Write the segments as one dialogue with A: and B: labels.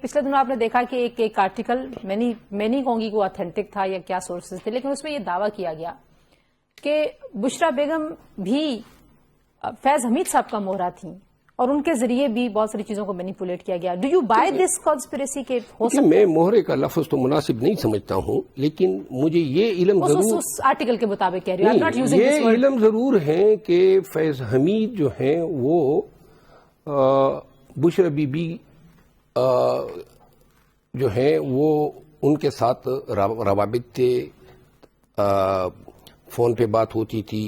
A: پچھلے دنوں آپ نے دیکھا کہ ایک آرٹیکل میں نہیں کہوں گی کہ وہ اتھینٹک تھا یا کیا سورسز تھے، لیکن اس میں یہ دعویٰ کیا گیا کہ بشرا بیگم بھی فیض حمید صاحب کا مہرا تھیں اور ان کے ذریعے بھی بہت ساری چیزوں کو مینیپولیٹ کیا گیا. Do you by this conspiracy کے ہو سکتا ہے؟
B: میں مہرے کا لفظ تو مناسب نہیں سمجھتا ہوں، لیکن مجھے یہ علم ضرور
A: اس آرٹیکل کے مطابق کہہ رہی ہوں،
B: یہ علم ضرور ہے کہ فیض حمید جو ہیں وہ بشرا بی بی جو ہیں وہ ان کے ساتھ روابط تھے، فون پہ بات ہوتی تھی،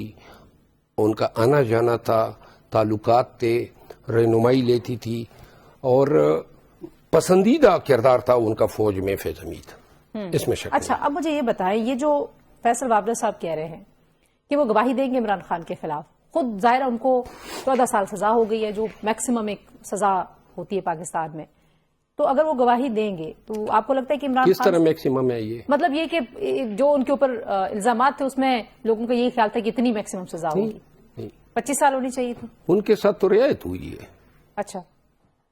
B: ان کا آنا جانا تھا، تعلقات تھے، رہنمائی لیتی تھی، اور پسندیدہ کردار تھا ان کا فوج میں فیض حمید، اس میں شک نہیں.
A: اچھا، اب مجھے یہ بتائیں، یہ جو فیصل وابرہ صاحب کہہ رہے ہیں کہ وہ گواہی دیں گے عمران خان کے خلاف، خود ظاہر ان کو 14 سال سزا ہو گئی ہے جو میکسیمم ایک سزا ہوتی ہے پاکستان میں، تو اگر وہ گواہی دیں گے تو آپ کو لگتا ہے کہ عمران خان
B: کس طرح میکسیمم ہے؟ یہ
A: مطلب یہ کہ جو ان کے اوپر الزامات تھے اس میں لوگوں کا یہی خیال تھا کہ اتنی میکسیمم سزا ہوگی، 25 سال ہونی چاہیے تھی.
B: ان کے ساتھ تو رعایت ہوئی ہے.
A: اچھا،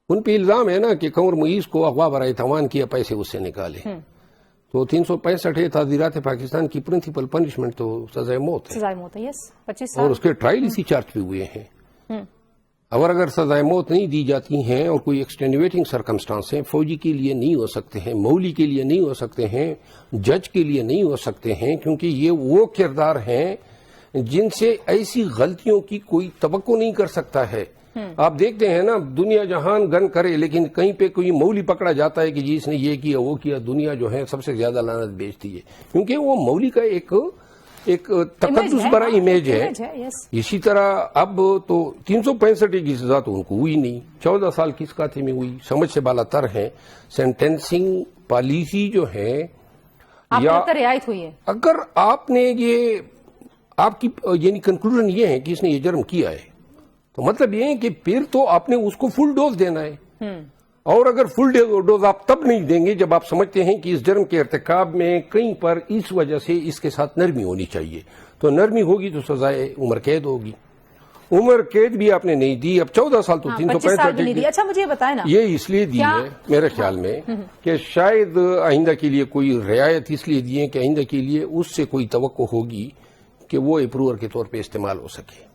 B: ان پہ الزام ہے نا کہ قمر معیز کو اغوا برائے تاوان کیا، پیسے اس سے نکالے، تو 365 تعزیرات پاکستان کی پرنسپل پنشمنٹ تو سزائے موت ہے.
A: سزائے موت ہے، یس، 25 سال.
B: اور اس کے ٹرائل اسی چارج پہ ہوئے ہیں. اگر سزائے موت نہیں دی جاتی ہیں اور کوئی ایکسٹینویٹنگ سرکمسٹانس ہیں، فوجی کے لیے نہیں ہو سکتے ہیں، مولی کے لیے نہیں ہو سکتے ہیں، جج کے لیے نہیں ہو سکتے ہیں، کیونکہ یہ وہ کردار ہیں جن سے ایسی غلطیوں کی کوئی توقع نہیں کر سکتا ہے. آپ دیکھتے ہیں نا، دنیا جہان گن کرے لیکن کہیں پہ کوئی مولی پکڑا جاتا ہے کہ جی اس نے یہ کیا وہ کیا، دنیا جو ہے سب سے زیادہ لعنت بیچتی ہے، کیونکہ وہ مولی کا ایک تقدس برا امیج ہے. اسی طرح اب تو 365 کی سزا تو ان کو ہوئی نہیں، 14 سال کی اس کاتھے میں ہوئی، سمجھ سے بالا تر ہے. سینٹینسنگ پالیسی جو ہے یا
A: رعایت ہوئی ہے،
B: اگر آپ نے یہ آپ کی یعنی کنکلوژن یہ ہے کہ اس نے یہ جرم کیا ہے، تو مطلب یہ ہے کہ پھر تو آپ نے اس کو فل ڈوز دینا ہے. اور اگر فل ڈوز آپ تب نہیں دیں گے جب آپ سمجھتے ہیں کہ اس جرم کے ارتکاب میں کہیں پر اس وجہ سے اس کے ساتھ نرمی ہونی چاہیے، تو نرمی ہوگی تو سزائے عمر قید ہوگی. عمر قید بھی آپ نے نہیں دی، اب 14 سال تو 365.
A: اچھا مجھے یہ بتائیں نا،
B: یہ اس لیے دی ہے میرے خیال میں کہ شاید آئندہ کے لیے کوئی رعایت اس لیے دی ہے کہ آئندہ کے لیے اس سے کوئی توقع ہوگی کہ وہ اپروور کے طور پہ استعمال ہو سکے.